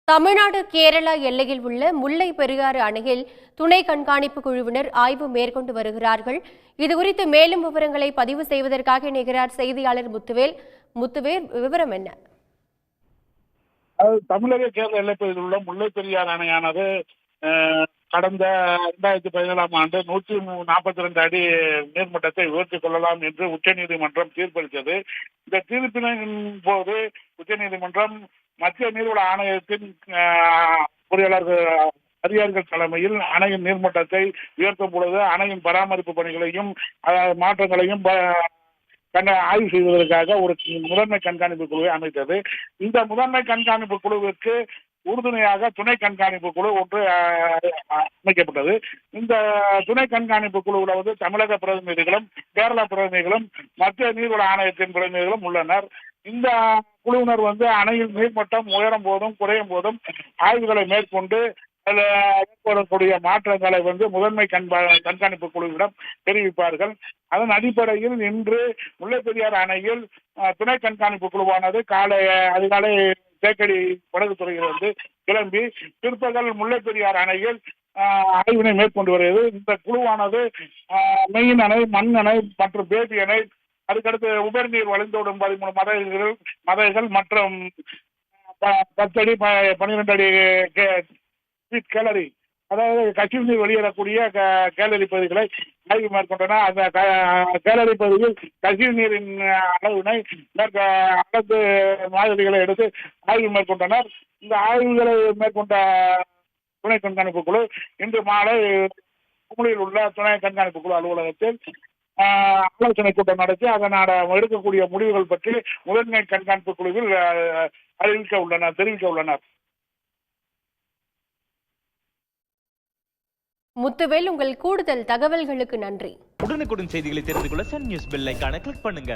தமிழ்நாடு கேரளா எல்லையில் உள்ள முல்லை பெரியாறு அணையில் துணை கண்காணிப்பு குழுவினர் ஆய்வு மேற்கொண்டு வருகிறார்கள். இதுகுறித்து மேலும் விவரங்களை பதிவு செய்வதற்காக இணைகிறார் செய்தியாளர் முத்துவேல். முத்துவேல், விவரம் என்ன? தமிழக கேரள எல்லைப்பகுதியில் உள்ள முல்லை பெரியாறு அணையானது கடந்த 2017ஆம் ஆண்டு 142 அடி நீர்மட்டத்தை உயர்த்திக் கொள்ளலாம் என்று உச்சநீதிமன்றம் தீர்ப்பளித்தது. இந்த தீர்ப்பின் போது உச்சநீதிமன்றம் மத்திய நீர்வள ஆணையத்தின் பொறியாளர்கள் அதிகாரிகள் தலைமையில் அணையின் நீர்மட்டத்தை உயர்த்தும் பொழுது அணையின் பராமரிப்பு பணிகளையும் மாற்றங்களையும் ஆய்வு செய்வதற்காக ஒரு முதன்மை கண்காணிப்பு குழுவை அமைத்தது. இந்த முதன்மை கண்காணிப்பு குழுவிற்கு உறுதுணையாக துணை கண்காணிப்பு குழு ஒன்று அமைக்கப்பட்டது. இந்த துணை கண்காணிப்பு குழுவில் தமிழக பிரதிநிதிகளும் கேரள பிரதிநிதிகளும் மத்திய நீர்வள ஆணையத்தின் பிரதிநிதிகளும் உள்ளனர். இந்த குழுவினர் அணையின் நீர்மட்டம் உயரும் போதும் குறையும் போதும் ஆய்வுகளை மேற்கொண்டு ஏற்படக்கூடிய மாற்றங்களை முதன்மை கண்காணிப்பு குழுவிடம் தெரிவிப்பார்கள். அதன் அடிப்படையில் இன்று முல்லை பெரியாறு அணையில் துணை கண்காணிப்பு குழுவானது அதிகாலை தேக்கடி படகுத்துறையிலிருந்து கிளம்பி பிற்பகல் முல்லை பெரியாறு அணையில் ஆய்வினை மேற்கொண்டு வருகிறது. இந்த குழுவானது மெயின் அணை, மண் அணை மற்றும் பேபி அணை, அதுக்கடுத்து உபரிநீர் வழிந்தோடும் 13 மதைகள் மற்றும் 10 அடி 12 அடி கேலரி, அதாவது கசிவு நீர் வெளியேறக்கூடிய கேலரி பகுதிகளை ஆய்வு மேற்கொண்டனர். அந்த கேலரி பகுதியில் கசிவு நீரின் அளவினை அளந்து மாதிரிகளை எடுத்து ஆய்வு மேற்கொண்டனர். இந்த ஆய்வுகளை மேற்கொண்ட துணை கண்காணிப்பு குழு இன்று மாலை குமுளியில் உள்ள துணை கண்காணிப்பு குழு அலுவலகத்தில் ஆலோசனை கூட்டம் நடத்தி அதனால் எடுக்கக்கூடிய முடிவுகள் பற்றி முதன்மை கண்காணிப்பு குழுவில் தெரிவிக்க உள்ளனர். முத்துவேல், உங்கள் கூடுதல் தகவல்களுக்கு நன்றி. உடனுக்குடன் செய்திகளை தெரிந்து கொள்ள சன் நியூஸ் பெல் ஐகானை கிளிக் பண்ணுங்க.